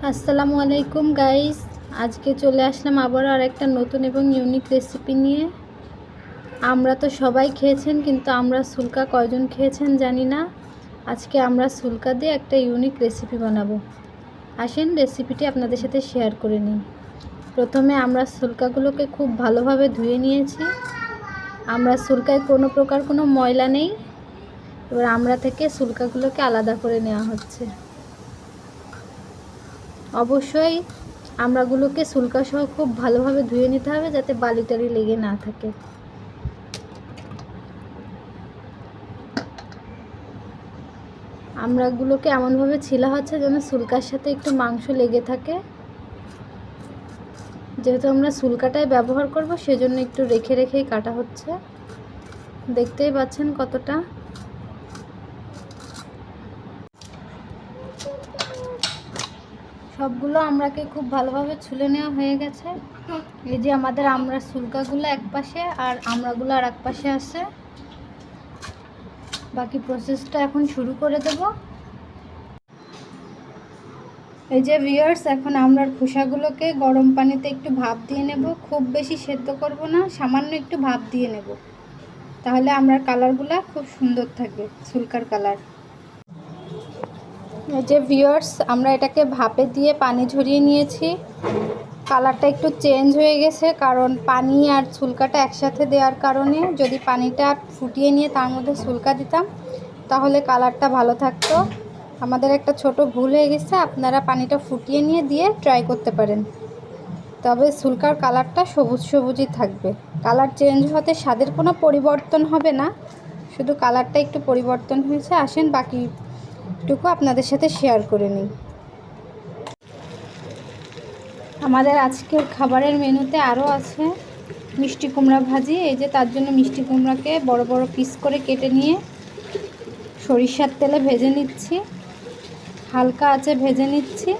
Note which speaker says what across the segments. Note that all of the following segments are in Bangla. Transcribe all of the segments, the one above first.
Speaker 1: আসসালামু আলাইকুম গাইস, আজকে চলে আসলাম আবার আর একটা নতুন এবং ইউনিক রেসিপি নিয়ে। আমরা তো সবাই খেয়েছেন, কিন্তু আমরা সুলকা কয়জন খেয়েছেন জানি না। আজকে আমরা সুলকা দিয়ে একটা ইউনিক রেসিপি বানাবো। আসেন রেসিপিটি আপনাদের সাথে শেয়ার করে নিই। প্রথমে আমরা সুলকাগুলোকে খুব ভালোভাবে ধুয়ে নিয়েছি। আমরা সুলকায় কোনো প্রকার কোনো ময়লা নেই। এবার আমরা থেকে সুলকাগুলোকে আলাদা করে নেওয়া হচ্ছে। অবশ্যই আমড়াগুলোকে সুলকা সহ খুব ভালোভাবে ধুয়ে নিতে হবে, যাতে বালিটারি লেগে না থাকে। আমড়াগুলোকে এমনভাবে ছিলা হচ্ছে যেন সুলকার সাথে একটু মাংস লেগে থাকে। যেহেতু আমরা সুলকাটাই ব্যবহার করব, সেজন্য একটু রেখে রেখেই কাটা হচ্ছে। দেখতেই পাচ্ছেন কতটা। সবগুলো আমড়াকে খুব ভালোভাবে ছুলে নেওয়া হয়ে গেছে। এই যে আমাদের আমড়ার সুলকাগুলো এক পাশে আর আমড়াগুলো আর এক পাশে আছে। বাকি প্রসেসটা এখন শুরু করে দেব। এই যে ভিউয়ার্স, এখন আমড়ার খোসাগুলোকে গরম পানিতে একটু ভাপ দিয়ে নেব। খুব বেশি সেদ্ধ করব না, সামান্য একটু ভাপ দিয়ে নেব, তাহলে আমড়ার কালারগুলো খুব সুন্দর থাকবে, সুলকার কালার। এই যে ভিউয়ার্স, আমরা এটাকে ভাপে দিয়ে পানি ঝরিয়ে নিয়েছি। কালারটা একটু চেঞ্জ হয়ে গেছে, কারণ পানি আর সুলকাটা একসাথে দেওয়ার কারণে। যদি পানিটা ফুটিয়ে নিয়ে তার মধ্যে সুলকা দিতাম, তাহলে কালারটা ভালো থাকতো। আমাদের একটা ছোট ভুল হয়ে গেছে। আপনারা পানিটা ফুটিয়ে নিয়ে দিয়ে ট্রাই করতে পারেন, তবে সুলকার কালারটা সবুজ সবুজই থাকবে। কালার চেঞ্জ হতে স্বাদের কোনো পরিবর্তন হবে না, শুধু কালারটা একটু পরিবর্তন হয়েছে। আসেন বাকিটুকু আপনাদের সাথে শেয়ার করে নিই। আমাদের আজকের খাবারের মেনুতে আরও আছে মিষ্টি কুমড়া ভাজি। এই যে তার জন্য মিষ্টি কুমড়াকে বড় বড় পিস করে কেটে নিয়ে সরিষার তেলে ভেজে নিচ্ছি, হালকা আঁচে ভেজে নিচ্ছি।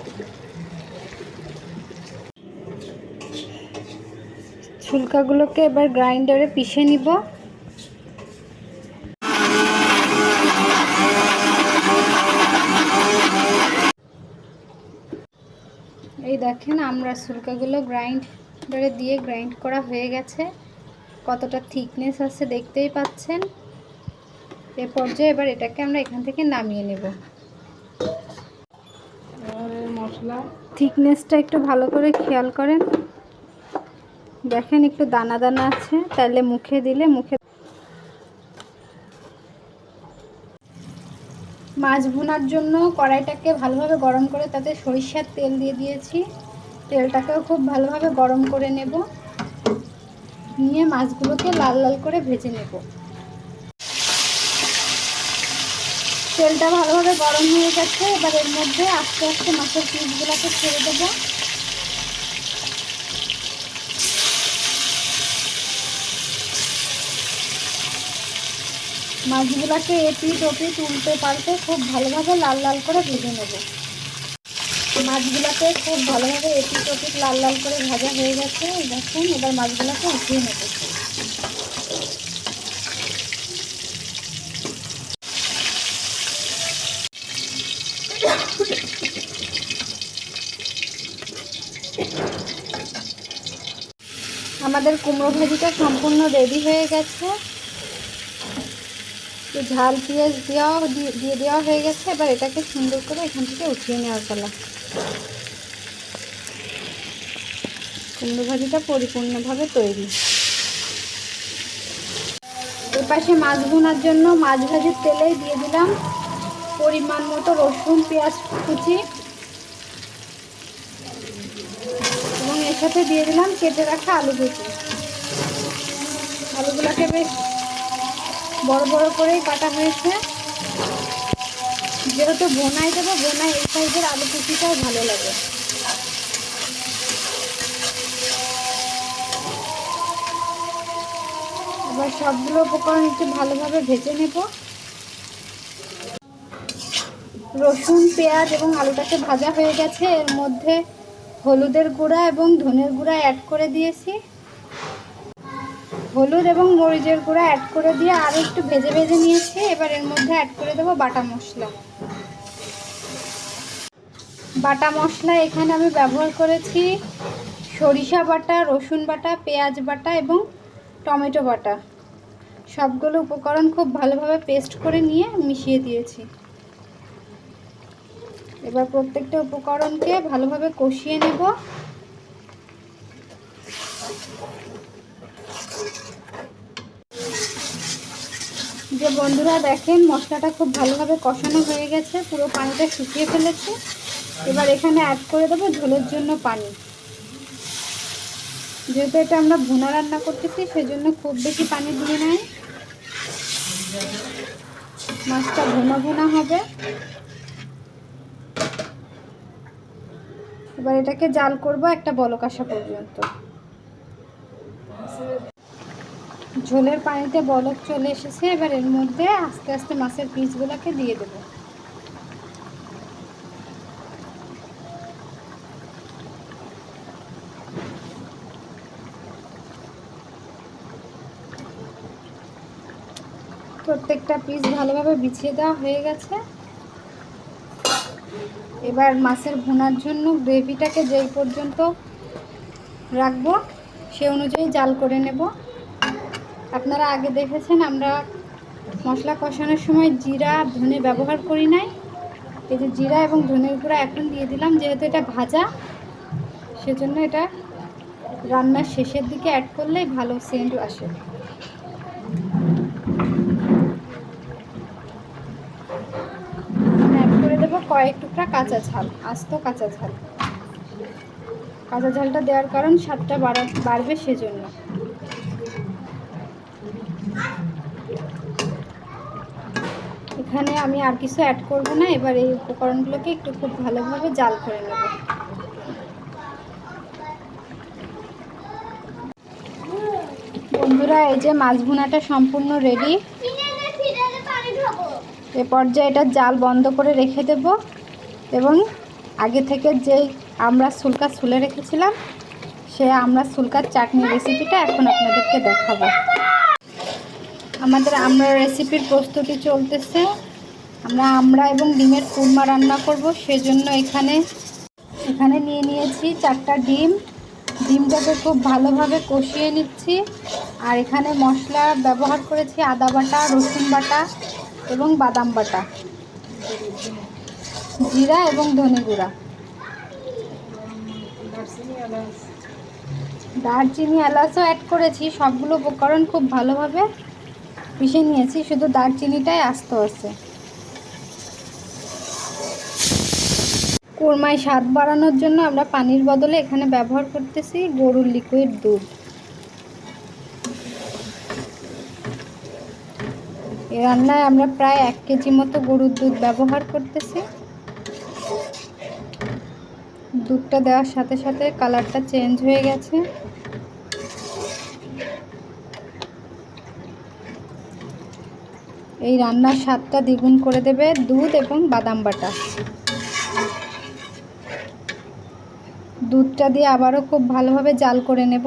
Speaker 1: ছুলকাগুলোকে এবার গ্রাইন্ডারে পিষে নিব। এই দেখেন, আমরা ছুলকাগুলো গ্রাইন্ডারে দিয়ে গ্রাইন্ড করা হয়ে গেছে। কতটা থিকনেস আছে দেখতেই পাচ্ছেন। এ পর্যায়ে এবার এটাকে আমরা এখান থেকে নামিয়ে নেব। মশলা থিকনেসটা একটু ভালো করে খেয়াল করেন। দেখেন একটু দানা দানা আছে, তাহলে মুখে দিলে মাছ ভুনার জন্য কড়াইটাকে ভালোভাবে গরম করে তাতে সরিষার তেল দিয়ে দিয়েছি। তেলটাকেও খুব ভালোভাবে গরম করে নেব, নিয়ে মাছগুলোকে লাল লাল করে ভেজে নেব। তেলটা ভালোভাবে গরম হয়ে গেছে। এবার এর মধ্যে আস্তে আস্তে মাছের পিসগুলোকে ছেড়ে দেবো। মাছগুলোকে এপিট ওপিট উল্টে পাল্টে খুব ভালোভাবে লাল লাল করে ভেজে নেব। মাছগুলোকে খুব ভালোভাবে এপিট ওপিট লাল লাল করে ভাজা হয়ে গেছে। দেখুন, এবার মাছগুলোকে উঠিয়ে নেব। আমাদের কুমড়ো ভাজিটা সম্পূর্ণ রেডি হয়ে গেছে। ঝাল পেঁয়াজ দিয়ে দেওয়া হয়ে গেছে। এবার এটাকে সুন্দর করে এখান থেকে উঠিয়ে নেওয়ার পালা। কুমড়ো ভাজিটা পরিপূর্ণভাবে তৈরি। এপাশে মাছ ভুনার জন্য মাছ ভাজির তেলেই দিয়ে দিলাম পরিমাণ মতো রসুন পেঁয়াজ কুচি, এবং এর সাথে দিয়ে দিলাম কেটে রাখা আলু কুচি। আলুগুলোকে বেশ বড় বড় করেই কাটা হয়েছে। যেহেতু ভোনায় দেবো, ভোনায় এই সাইজের আলু কুচিটাও ভালো লাগে। এবার সবগুলো উপকরণ একটু ভালোভাবে ভেজে নেব। রসুন পেঁয়াজ এবং আলুটাকে ভাজা হয়ে গেছে। এর মধ্যে হলুদের গুঁড়া এবং ধনের গুঁড়া অ্যাড করে দিয়েছি। হলুদ এবং মরিচের গুঁড়া অ্যাড করে দিয়ে আরও একটু ভেজে ভেজে নিয়েছি। এবার এর মধ্যে অ্যাড করে দেবো বাটা মশলা। বাটা মশলা এখানে আমি ব্যবহার করেছি সরিষা বাটা, রসুন বাটা, পেঁয়াজ বাটা এবং টমেটো বাটা। সবগুলো উপকরণ খুব ভালোভাবে পেস্ট করে নিয়ে মিশিয়ে দিয়েছি। এবার প্রত্যেকটা উপকরণকে ভালোভাবে কষিয়ে নেব। যে বন্ধুরা দেখেন মশলাটা খুব ভালোভাবে কষানো হয়ে গেছে, পুরো পানিটা শুকিয়ে ফেলেছে। এবার এখানে অ্যাড করে দেবো ঝোলের জন্য পানি। যেহেতু এটা আমরা ভুনা রান্না করতেছি সেজন্য খুব বেশি পানি দিয়ে নাই, মাছটা ভুনা ভুনা হবে। এবার এটাকে জাল করব একটা বলক আসা পর্যন্ত। ঝোলের পানিতে বলক চলে এসেছে। এবার এর মধ্যে আস্তে আস্তে মাছের পিসগুলোকে দিয়ে দেব। প্রত্যেকটা পিস ভালোভাবে বিছিয়ে দেওয়া হয়ে গেছে। এবার মাছের ভুনার জন্য গ্রেভিটাকে যেই পর্যন্ত রাখবো সে অনুযায়ী জাল করে নেব। আপনারা আগে দেখেছেন আমরা মশলা কষানোর সময় জিরা ধনে ব্যবহার করি নাই। এই যে জিরা এবং ধনের গুঁড়া এখন দিয়ে দিলাম, যেহেতু এটা ভাজা সেজন্য এটা রান্নার শেষের দিকে অ্যাড করলেই ভালো সেন্ট আসে। অ্যাড করে দেবো কয়েক টুকরা কাঁচা ঝাল, আস্ত কাঁচা ঝাল। কাঁচা ঝালটা দেওয়ার কারণ স্বাদটা বাড়বে সেজন্য। এখানে আমি আর কিছু অ্যাড করব না। এবার এই উপকরণগুলোকে একটু খুব ভালোভাবে জাল করে নেব। বন্ধুরা এই যে মাছ ভুনাটা সম্পূর্ণ রেডি। এ পর্যায়ে এটা জাল বন্ধ করে রেখে দেব এবং আগে থেকে যেই আমরা সুলকা ছুলে রেখেছিলাম সে আমরা সুলকার চাটনি রেসিপিটা এখন আপনাদেরকে দেখাবো। আমাদের আমড়া রেসিপির প্রস্তুতি চলতেছে। আমরা এবং ডিমের কুরমা রান্না করব, সেজন্য এখানে নিয়ে নিয়েছি 4টা ডিম। ডিমটাকে খুব ভালোভাবে কষিয়ে নিচ্ছি। আর এখানে মশলা ব্যবহার করেছি আদা বাটা, রসুন বাটা এবং বাদাম বাটা, জিরা এবং ধনে গুঁড়া, দারচিনি এলাচও অ্যাড করেছি। সবগুলো উপকরণ খুব ভালোভাবে পিষে নিয়েছি, শুধু দারচিনিটাই আস্ত আছে। কুরমায় স্বাদ বাড়ানোর জন্য আমরা পানির বদলে এখানে ব্যবহার করতেছি গরুর লিকুইড দুধ। এই রান্নায় আমরা প্রায় 1 কেজি মতো গরুর দুধ ব্যবহার করতেছি। দুধটা দেওয়ার সাথে সাথে কালারটা চেঞ্জ হয়ে গেছে। এই রান্নার স্বাদটা দ্বিগুণ করে দেবে দুধ এবং বাদাম বাটা। দুধটা দিয়ে আবারও খুব ভালোভাবে জাল করে নেব।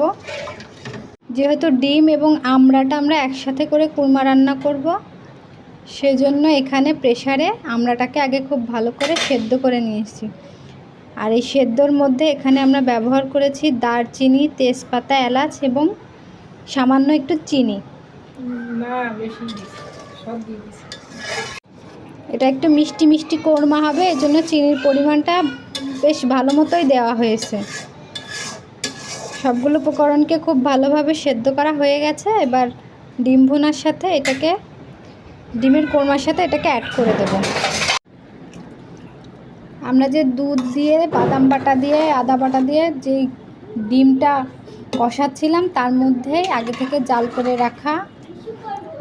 Speaker 1: যেহেতু ডিম এবং আমড়াটা আমরা একসাথে করে কুরমা রান্না করব, সেজন্য এখানে প্রেসারে আমড়াটাকে আগে খুব ভালো করে সেদ্ধ করে নিয়েছি। আর এই সেদ্ধর মধ্যে এখানে আমরা ব্যবহার করেছি দারচিনি, তেজপাতা, এলাচ এবং সামান্য একটু চিনি। এটা একটু মিষ্টি মিষ্টি কোরমা হবে, এজন্য চিনির পরিমাণটা বেশ ভালো মতোই দেওয়া হয়েছে। সবগুলো উপকরণকে খুব ভালোভাবে সেদ্ধ করা হয়ে গেছে। এবার ডিম ভুনার সাথে ডিমের কোরমার সাথে এটাকে অ্যাড করে দেব। আমরা যে দুধ দিয়ে, বাদাম বাটা দিয়ে, আদা বাটা দিয়ে যে ডিমটা কষাচ্ছিলাম তার মধ্যে আগে থেকে জাল করে রাখা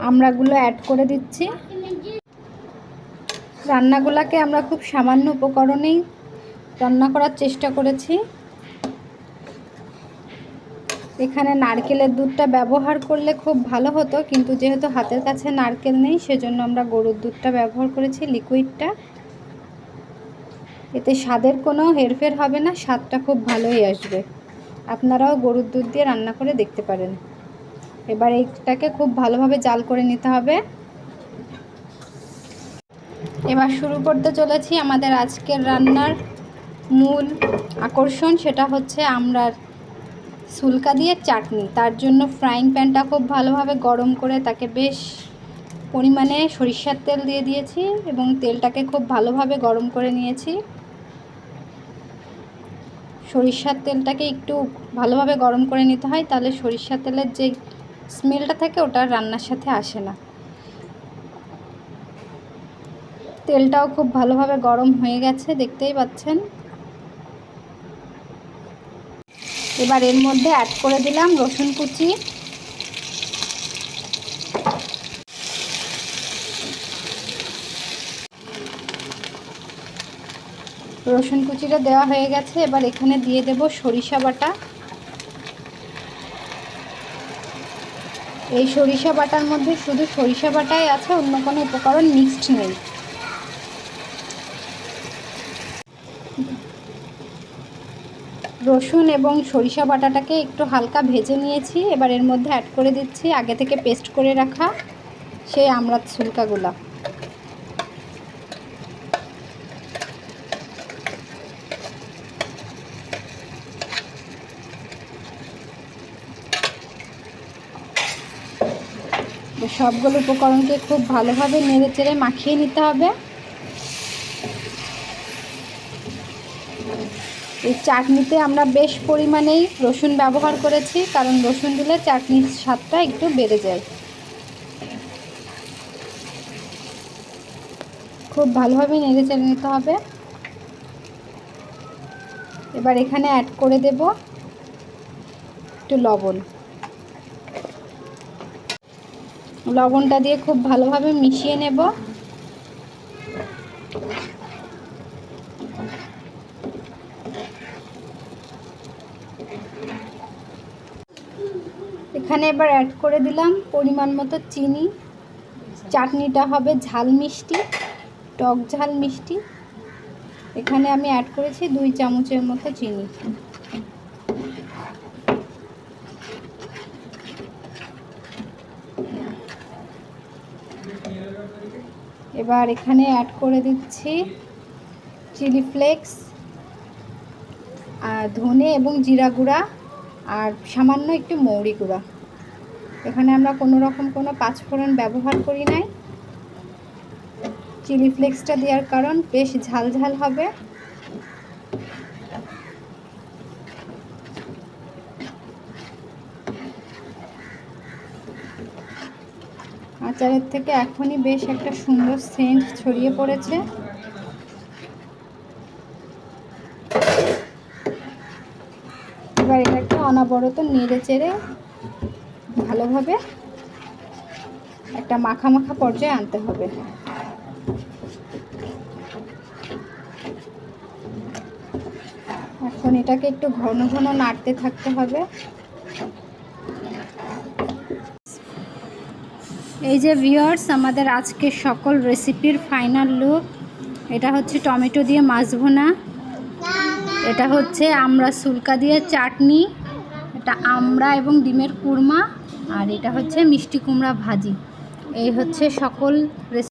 Speaker 1: আমড়াগুলো অ্যাড করে দিচ্ছি। রান্নাগুলোকে আমরা খুব সামান্য উপকরণেই রান্না করার চেষ্টা করেছি। এখানে নারকেলের দুধটা ব্যবহার করলে খুব ভালো হতো, কিন্তু যেহেতু হাতের কাছে নারকেল নেই সেজন্য আমরা গরুর দুধটা ব্যবহার করেছি, লিকুইডটা। এতে স্বাদের কোনো হেরফের হবে না, স্বাদটা খুব ভালোই আসবে। আপনারাও গরুর দুধ দিয়ে রান্না করে দেখতে পারেন। এবার এইটাকে খুব ভালোভাবে জাল করে নিতে হবে। এবার শুরু করতে চলেছি আমাদের আজকের রান্নার মূল আকর্ষণ সেটা হচ্ছে আমড়ার সুলকা দিয়ে চাটনি। তার জন্য ফ্রাইং প্যানটা খুব ভালোভাবে গরম করে তাকে বেশ পরিমাণে সরিষার তেল দিয়ে দিয়েছি এবং তেলটাকে খুব ভালোভাবে গরম করে নিয়েছি। সরিষার তেলটাকে একটু ভালোভাবে গরম করে নিতে হয়, তাহলে সরিষার তেলের যে স্মেলটা থাকে ওটা রান্নার সাথে আসে না। তেলটাও খুব ভালোভাবে গরম হয়ে গেছে, দেখতেই পাচ্ছেন। এবার এর মধ্যে অ্যাড করে দিলাম রসুন কুচি, রসুন কুচিটা দেওয়া হয়ে গেছে। এবার এখানে দিয়ে দেব সরিষা বাটা। এই সরিষা বাটার মধ্যে শুধু সরিষা বাটাই আছে, অন্য কোনো উপকরণ মিক্সড নেই। রসুন এবং সরিষা বাটাটাকে একটু হালকা ভেজে নিয়েছি। এবার এর মধ্যে অ্যাড করে দিচ্ছি আগে থেকে পেস্ট করে রাখা সেই আমড়ার ছুলকাগুলো। সবগুলো উপকরণকে খুব ভালোভাবে নেড়ে চেড়ে মাখিয়ে নিতে হবে। এই চাটনিতে আমরা বেশ পরিমাণেই রসুন ব্যবহার করেছি, কারণ রসুন দিলে চাটনির স্বাদটা একটু বেড়ে যায়। খুব ভালোভাবে নেড়ে চেড়ে নিতে হবে। এবার এখানে অ্যাড করে দেব একটু লবণ। লবণটা দিয়ে খুব ভালোভাবে মিশিয়ে নেব। এখানে এবার অ্যাড করে দিলাম পরিমাণ মতো চিনি। চাটনিটা হবে ঝাল মিষ্টি, টক ঝাল মিষ্টি। এখানে আমি অ্যাড করেছি 2 চামচের মতো চিনি। এবার এখানে অ্যাড করে দিচ্ছি চিলি ফ্লেক্স, আর ধনে এবং জিরা গুঁড়া, আর সামান্য একটু মৌরি গুঁড়া। এখানে আমরা কোনো রকম কোনো পাঁচফোড়ন ব্যবহার করি নাই। চিলি ফ্লেক্সটা দেওয়ার কারণ বেশ ঝাল ঝাল হবে। আচারের থেকে এখনই বেশ একটা সুন্দর সেন্ট ছড়িয়ে পড়েছে। এবার এটাকে অনবরত নেড়ে চেড়ে ভালোভাবে একটা মাখা মাখা পর্যায়ে আনতে হবে। এখন এটাকে একটু ঘন ঘন নাড়তে থাকতে হবে। এই যে ভিউয়ার্স, আমাদের আজকের সকল রেসিপির ফাইনাল লুক। এটা হচ্ছে টমেটো দিয়ে মাছ ভুনা, এটা হচ্ছে আমড়া সুলকা দিয়ে চাটনি, এটা আমড়া এবং ডিমের কুরমা, আর এটা হচ্ছে মিষ্টি কুমড়া ভাজি। এই হচ্ছে সকল রেসিপি।